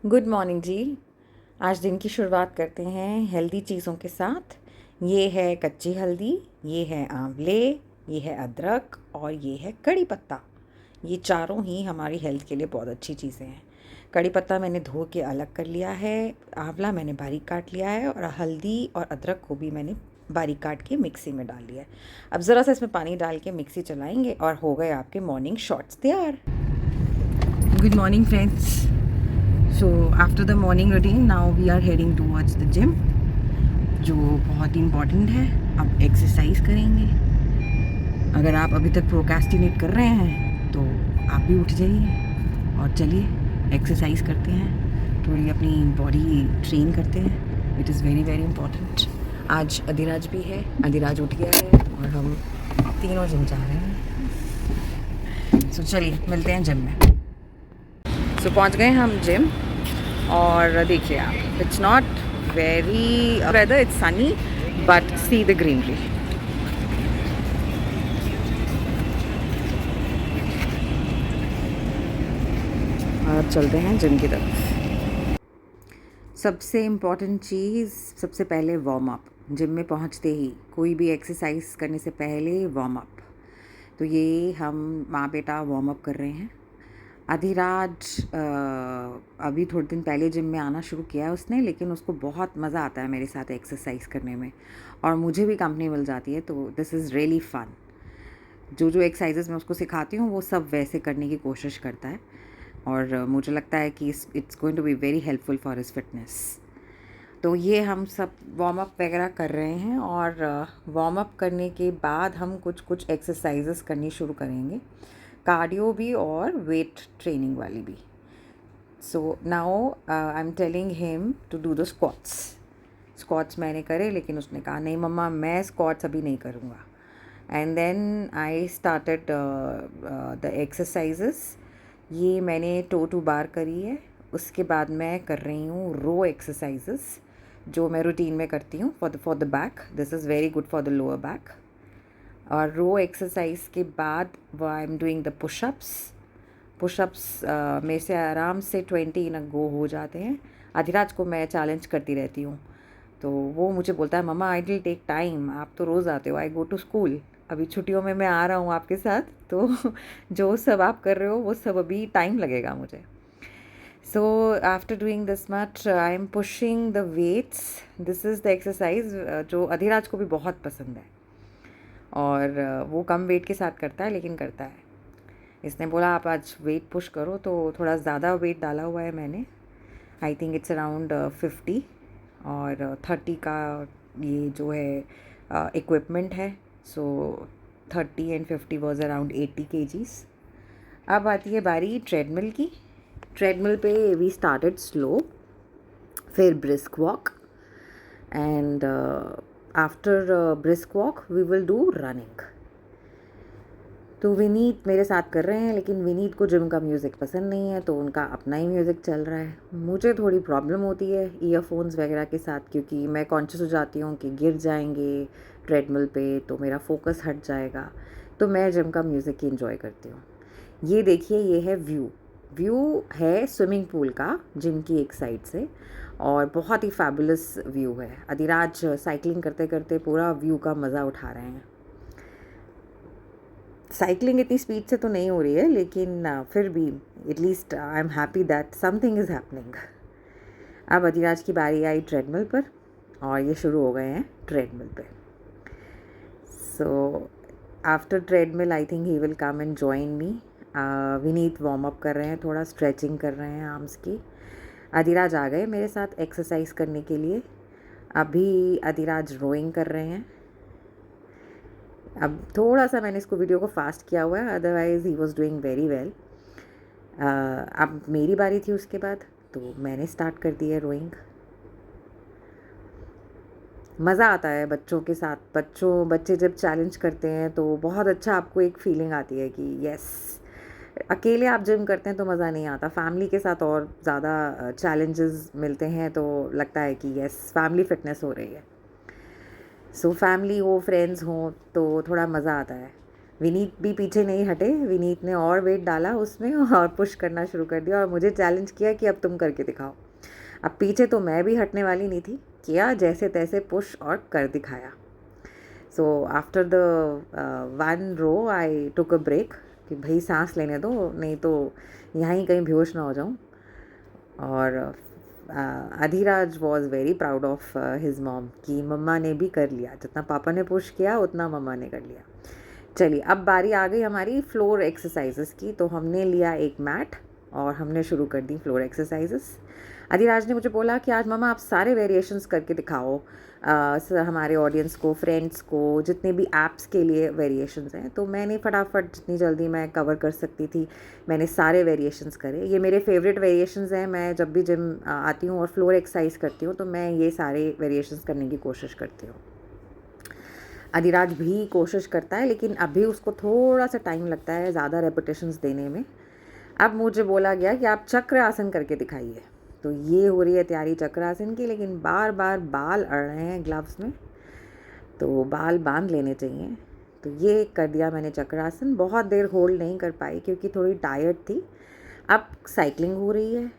Good morning जी। आज दिन की शुरुआत करते हैं हेल्दी चीज़ों के साथ। ये है कच्ची हल्दी, ये है आंवले, ये है अदरक और ये है कड़ी पत्ता। ये चारों ही हमारी हेल्थ के लिए बहुत अच्छी चीज़ें हैं। कड़ी पत्ता मैंने धो के अलग कर लिया है, आंवला मैंने बारीक काट लिया है और हल्दी और अदरक को भी मैंने बारीक काट के मिक्सी में डाल लिया है। अब ज़रा सा इसमें पानी डाल के मिक्सी चलाएंगे और हो गए आपके मॉर्निंग शॉट्स तैयार। Good morning friends. So after the morning routine now we are heading towards the gym, जो बहुत ही इम्पॉर्टेंट है। अब एक्सरसाइज करेंगे। अगर आप अभी तक प्रोक्रेस्टिनेट कर रहे हैं तो आप भी उठ जाइए और चलिए एक्सरसाइज करते हैं, थोड़ी अपनी बॉडी ट्रेन करते हैं। It is very very important. आज अधिराज भी है, अधिराज उठ गया है और हम तीनों जिम जा रहे हैं। सो चलिए मिलते हैं जिम में। सो पहुंच गए हम जिम और देखिए आप, it's not very weather, it's sunny but see the greenery. और अब चलते हैं जिम की तरफ। सबसे इम्पॉर्टेंट चीज़, सबसे पहले वार्म अप। जिम में पहुंचते ही कोई भी एक्सरसाइज करने से पहले वार्म अप। तो ये हम माँ बेटा वार्म अप कर रहे हैं। अधिराज अभी थोड़े दिन पहले जिम में आना शुरू किया है उसने, लेकिन उसको बहुत मज़ा आता है मेरे साथ एक्सरसाइज करने में और मुझे भी कंपनी मिल जाती है, तो दिस इज़ रियली फ़न। जो जो एक्सरसाइजेस मैं उसको सिखाती हूँ वो सब वैसे करने की कोशिश करता है और मुझे लगता है कि it's going to be very helpful for his fitness. तो ये हम सब वार्म अप वगैरह कर रहे हैं और वार्म अप करने के बाद हम कुछ कुछ एक्सरसाइजेस करनी शुरू करेंगे, कार्डियो भी और वेट ट्रेनिंग वाली भी। So now I am telling him to do the squats. Squats मैंने करे, लेकिन उसने कहा नहीं मम्मा मैं स्क्वाट्स अभी नहीं करूँगा। And then I started the exercises. ये मैंने टो टू बार करी है। उसके बाद मैं कर रही हूँ रो एक्सरसाइजेस, जो मैं रूटीन में करती हूँ for the back. This is very good for the lower back. और रो एक्सरसाइज के बाद I am doing the pushups. Pushups मेरे से आराम से 20 इन अ गो हो जाते हैं। अधिराज को मैं चैलेंज करती रहती हूँ, तो वो मुझे बोलता है मम्मा आई विल टेक टाइम, आप तो रोज़ आते हो, आई गो टू स्कूल। अभी छुट्टियों में मैं आ रहा हूँ आपके साथ, तो जो सब आप कर रहे हो वो सब अभी टाइम लगेगा मुझे। So after doing this much I am pushing the weights. This is the exercise जो अधिराज को भी बहुत पसंद है और वो कम वेट के साथ करता है, लेकिन करता है। इसने बोला आप आज वेट पुश करो, तो थोड़ा ज़्यादा वेट डाला हुआ है मैंने। आई थिंक इट्स अराउंड 50 और 30 का ये जो है इक्विपमेंट है। सो 30 एंड 50 वॉज अराउंड 80 kgs। अब आती है बारी ट्रेडमिल की। ट्रेडमिल पे वी स्टार्टेड स्लो, फिर brisk walk and after brisk walk we will do running. तो विनीत मेरे साथ कर रहे हैं, लेकिन विनीत को जिम का म्यूज़िक पसंद नहीं है, तो उनका अपना ही म्यूज़िक चल रहा है। मुझे थोड़ी प्रॉब्लम होती है ईयरफोन्स वगैरह के साथ, क्योंकि मैं कॉन्शियस हो जाती हूँ कि गिर जाएंगे ट्रेडमिल पे तो मेरा फोकस हट जाएगा, तो मैं जिम का म्यूज़िक ही इंजॉय करती हूँ। ये देखिए, ये है व्यू। व्यू है स्विमिंग पूल का जिम की एक साइड से, और बहुत ही फैबुलस व्यू है। अधिराज साइकिलिंग करते करते पूरा व्यू का मज़ा उठा रहे हैं। साइकिलिंग इतनी स्पीड से तो नहीं हो रही है, लेकिन फिर भी at least I am happy that something is happening. अब अधिराज की बारी आई ट्रेडमिल पर और ये शुरू हो गए हैं ट्रेडमिल पे। So after treadmill I think he will come and join me. Vineet warm up कर रहे हैं, थोड़ा स्ट्रेचिंग कर रहे हैं आर्म्स की। अधिराज आ गए मेरे साथ एक्सरसाइज करने के लिए। अभी अधिराज रोइंग कर रहे हैं। अब थोड़ा सा मैंने इसको वीडियो को फास्ट किया हुआ है, otherwise he was doing very well. अब मेरी बारी थी उसके बाद, तो मैंने स्टार्ट कर दी है रोइंग। मज़ा आता है बच्चों के साथ। बच्चे जब चैलेंज करते हैं तो बहुत अच्छा, आपको एक फीलिंग आती है कि यस। अकेले आप जिम करते हैं तो मज़ा नहीं आता, फैमिली के साथ और ज़्यादा चैलेंजेस मिलते हैं, तो लगता है कि यस फैमिली फिटनेस हो रही है। सो फैमिली हो, फ्रेंड्स हो, तो थोड़ा मज़ा आता है। विनीत भी पीछे नहीं हटे, विनीत ने और वेट डाला उसमें और पुश करना शुरू कर दिया और मुझे चैलेंज किया कि अब तुम करके दिखाओ। अब पीछे तो मैं भी हटने वाली नहीं थी, किया जैसे तैसे पुश और कर दिखाया। So after the 1 row I took a break कि भाई सांस लेने दो, नहीं तो यहाँ ही कहीं बेहोश ना हो जाऊँ। और Adhiraj was very proud of his mom कि मम्मा ने भी कर लिया, जितना पापा ने पुश किया उतना मम्मा ने कर लिया। चलिए अब बारी आ गई हमारी फ्लोर एक्सरसाइजेस की। तो हमने लिया एक मैट और हमने शुरू कर दी फ्लोर एक्सरसाइजेस। अधिराज ने मुझे बोला कि आज मम्मा आप सारे वेरिएशंस करके दिखाओ हमारे ऑडियंस को, फ्रेंड्स को, जितने भी ऐप्स के लिए वेरिएशंस हैं। तो मैंने फटाफट जितनी जल्दी मैं कवर कर सकती थी मैंने सारे वेरिएशंस करे। ये मेरे फेवरेट वेरिएशंस हैं, मैं जब भी जिम आती हूँ और फ्लोर एक्सरसाइज करती हूँ तो मैं ये सारे वेरिएशंस करने की कोशिश करती हूँ। अधिराज भी कोशिश करता है लेकिन अभी उसको थोड़ा सा टाइम लगता है ज़्यादा रेपिटेशंस देने में। अब मुझे बोला गया कि आप चक्र आसन करके दिखाइए। तो ये हो रही है तैयारी चक्र आसन की, लेकिन बार बार बाल अड़ रहे हैं ग्लव्स में, तो बाल बांध लेने चाहिए। तो ये कर दिया मैंने चक्रासन। बहुत देर होल्ड नहीं कर पाई क्योंकि थोड़ी टायर्ड थी। अब साइकिलिंग हो रही है,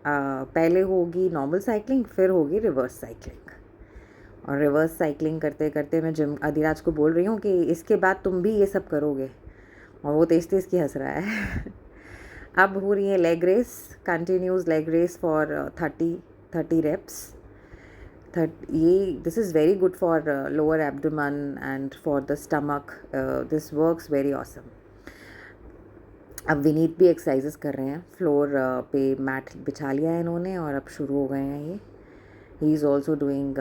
पहले होगी नॉर्मल साइकिलिंग, फिर होगी रिवर्स साइकिलिंग। और रिवर्स साइकिलिंग करते करते मैं जिम अधिराज को बोल रही हूँ कि इसके बाद तुम भी ये सब करोगे, और वो तेज़ तेज़ की हंस रहा है। अब हो रही है leg raise, continuous leg raise for 30 reps। ये this is very good for lower abdomen and for the stomach, this works very awesome. अब विनीत भी एक्सरसाइजेस कर रहे हैं, फ्लोर पे मैट बिछा लिया है इन्होंने और अब शुरू हो गए हैं ये। He is also doing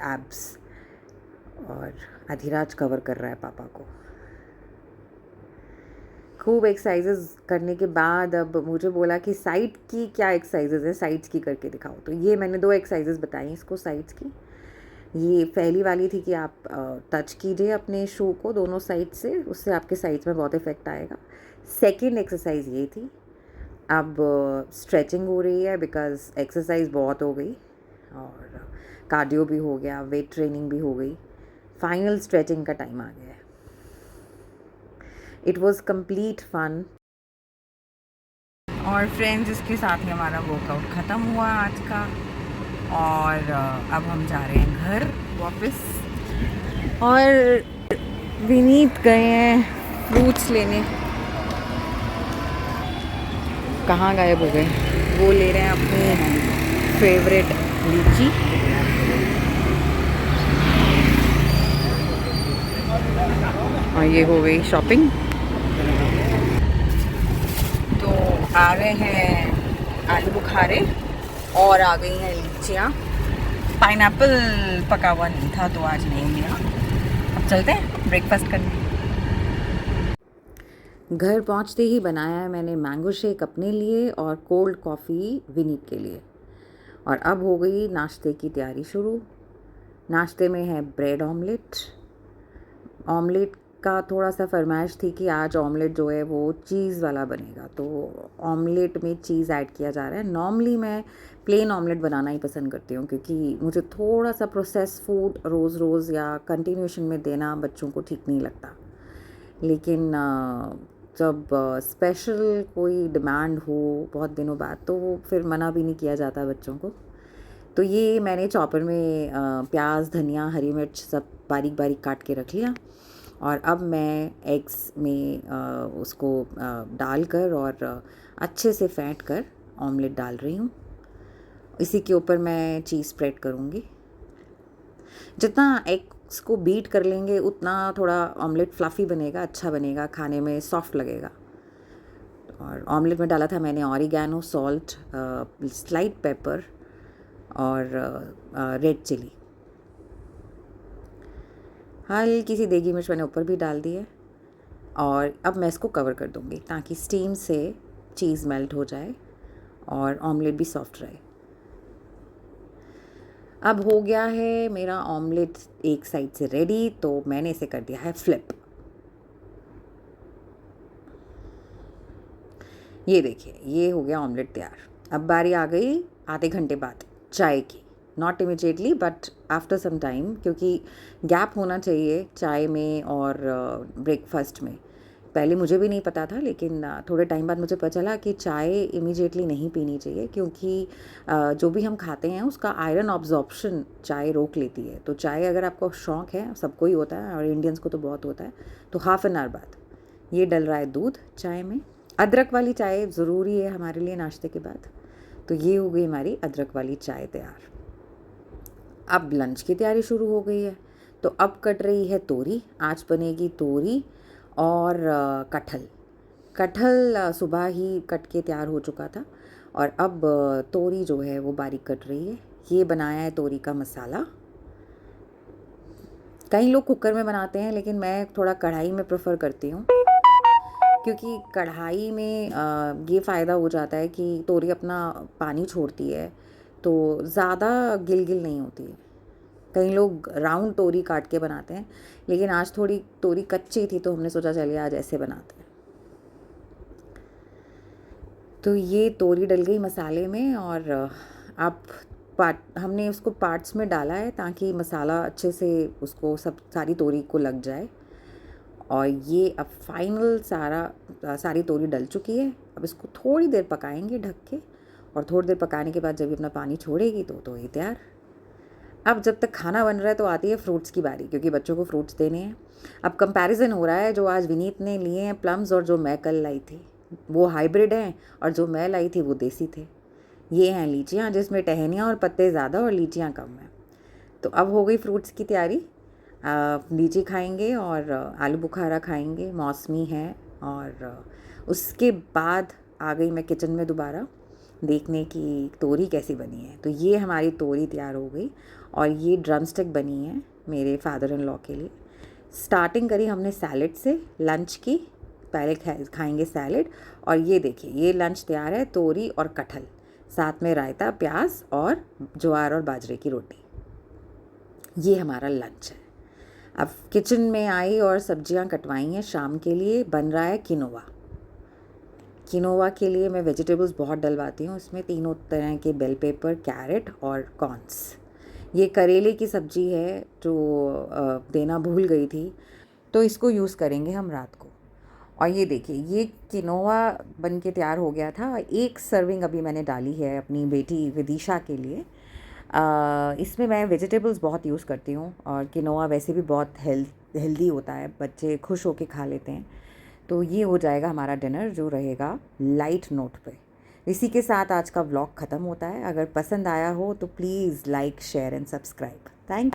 abs. और अधिराज कवर कर रहा है पापा को। खूब एक्सरसाइजेस करने के बाद अब मुझे बोला कि साइड की क्या एक्सरसाइजेस हैं, साइड्स की करके दिखाओ। तो ये मैंने 2 एक्सरसाइजेस बताई इसको साइड्स की। ये पहली वाली थी कि आप टच कीजिए अपने शू को दोनों साइड से, उससे आपके साइड्स में बहुत इफेक्ट आएगा। सेकंड एक्सरसाइज ये थी। अब स्ट्रेचिंग हो रही है बिकॉज एक्सरसाइज बहुत हो गई और कार्डियो भी हो गया, वेट ट्रेनिंग भी हो गई। फाइनल स्ट्रेचिंग का टाइम आ गया है। It was complete fun. और फ्रेंड्स इसके साथ ही हमारा वर्कआउट ख़त्म हुआ आज का, और अब हम जा रहे हैं घर वापस। और विनीत गए हैं फ्रूट्स लेने। कहाँ गायब हो गए? वो ले रहे हैं अपनी फेवरेट लीची। और ये हो गई शॉपिंग। तो आ गए हैं आलू बुखारे और आ गई हैं लीचियाँ। पाइनएप्पल पका हुआ नहीं था तो आज नहीं लिया। अब चलते हैं ब्रेकफास्ट करने। घर पहुंचते ही बनाया है मैंने मैंगो शेक अपने लिए और कोल्ड कॉफ़ी विनीत के लिए। और अब हो गई नाश्ते की तैयारी शुरू। नाश्ते में है ब्रेड ऑमलेट। ऑमलेट का थोड़ा सा फरमाइश थी कि आज ऑमलेट जो है वो चीज़ वाला बनेगा, तो ऑमलेट में चीज़ ऐड किया जा रहा है। नॉर्मली मैं प्लेन ऑमलेट बनाना ही पसंद करती हूँ क्योंकि मुझे थोड़ा सा प्रोसेस फूड रोज़ रोज़ या कंटिन्यूशन में देना बच्चों को ठीक नहीं लगता। लेकिन जब स्पेशल कोई डिमांड हो बहुत दिनों बाद तो फिर मना भी नहीं किया जाता बच्चों को। तो ये मैंने चॉपर में प्याज, धनिया, हरी मिर्च सब बारीक बारीक काट के रख लिया। और अब मैं एग्स में उसको डालकर और अच्छे से फेंट कर ऑमलेट डाल रही हूँ। इसी के ऊपर मैं चीज़ स्प्रेड करूँगी। जितना एग्स को बीट कर लेंगे उतना थोड़ा ऑमलेट फ्लफ़ी बनेगा, अच्छा बनेगा, खाने में सॉफ्ट लगेगा। और ऑमलेट में डाला था मैंने ऑरिगैनो, सॉल्ट, स्लाइट पेपर और रेड चिली। हल्की सी देगी मिर्च मैंने ऊपर भी डाल दी है। और अब मैं इसको कवर कर दूँगी ताकि स्टीम से चीज़ मेल्ट हो जाए और ऑमलेट भी सॉफ्ट रहे। अब हो गया है मेरा ऑमलेट एक साइड से रेडी, तो मैंने इसे कर दिया है फ्लिप। ये देखिए ये हो गया ऑमलेट तैयार। अब बारी आ गई आधे घंटे बाद चाय की। Not immediately but after some time, क्योंकि गैप होना चाहिए चाय में और ब्रेकफास्ट में। पहले मुझे भी नहीं पता था, लेकिन थोड़े टाइम बाद मुझे पता चला कि चाय इमीडिएटली नहीं पीनी चाहिए, क्योंकि जो भी हम खाते हैं उसका आयरन ऑब्जॉर्प्शन चाय रोक लेती है। तो चाय अगर आपको शौक़ है, सबको ही होता है और इंडियंस को तो बहुत होता है, तो हाफ़ एन आवर बाद ये डल रहा है दूध चाय में। अदरक वाली चाय ज़रूरी है हमारे लिए नाश्ते के बाद। तो ये हो गई हमारी अदरक वाली चाय तैयार। अब लंच की तैयारी शुरू हो गई है। तो अब कट रही है तोरी। आज बनेगी तोरी और कटहल। कटहल सुबह ही कट के तैयार हो चुका था और अब तोरी जो है वो बारीक कट रही है। ये बनाया है तोरी का मसाला। कई लोग कुकर में बनाते हैं, लेकिन मैं थोड़ा कढ़ाई में प्रेफर करती हूँ, क्योंकि कढ़ाई में ये फ़ायदा हो जाता है कि तोरी अपना पानी छोड़ती है, तो ज़्यादा गिल नहीं होती है। कई लोग राउंड तोरी काट के बनाते हैं, लेकिन आज थोड़ी तोरी कच्ची थी तो हमने सोचा चलिए आज ऐसे बनाते हैं। तो ये तोरी डल गई मसाले में और अब हमने उसको पार्ट्स में डाला है ताकि मसाला अच्छे से उसको सारी तोरी को लग जाए। और ये अब फाइनल सारी तोरी डल चुकी है। अब इसको थोड़ी देर पकाएंगे ढक के, और थोड़ी देर पकाने के बाद जब ये अपना पानी छोड़ेगी तो ये तैयार। अब जब तक खाना बन रहा है तो आती है फ्रूट्स की बारी, क्योंकि बच्चों को फ्रूट्स देने हैं। अब कंपैरिजन हो रहा है, जो आज विनीत ने लिए हैं प्लम्स और जो मैं कल लाई थी वो हाइब्रिड हैं, और जो मैं लाई थी वो देसी थे। ये हैं लीचियाँ, जिसमें टहनियाँ और पत्ते ज़्यादा और लीचियाँ कम हैं। तो अब हो गई फ्रूट्स की तैयारी। लीची खाएंगे और आलू बुखारा खाएंगे, मौसमी है। और उसके बाद आ गई मैं किचन में दोबारा देखने की तोरी कैसी बनी है। तो ये हमारी तोरी तैयार हो गई और ये ड्रम स्टिक बनी है मेरे फादर इन लॉ के लिए। स्टार्टिंग करी हमने सैलेड से लंच की, पहले खाएंगे सैलेड। और ये देखिए ये लंच तैयार है, तोरी और कटहल, साथ में रायता, प्याज और ज्वार और बाजरे की रोटी। ये हमारा लंच है। अब किचन में आई और सब्जियां कटवाई हैं शाम के लिए। बन रहा है किनोवा। किनोवा के लिए मैं वेजिटेबल्स बहुत डलवाती हूँ, इसमें 3 तरह के बेल पेपर, कैरेट और कॉर्न्स। ये करेले की सब्ज़ी है जो देना भूल गई थी, तो इसको यूज़ करेंगे हम रात को। और ये देखिए ये किनोवा बन के तैयार हो गया था। 1 सर्विंग अभी मैंने डाली है अपनी बेटी विदिशा के लिए। इसमें मैं वेजिटेबल्स बहुत यूज़ करती हूँ, और किनोवा वैसे भी बहुत हेल्दी होता है, बच्चे खुश होके खा लेते हैं। तो ये हो जाएगा हमारा डिनर, जो रहेगा लाइट नोट पे। इसी के साथ आज का व्लॉग ख़त्म होता है। अगर पसंद आया हो तो please like, share and subscribe. Thank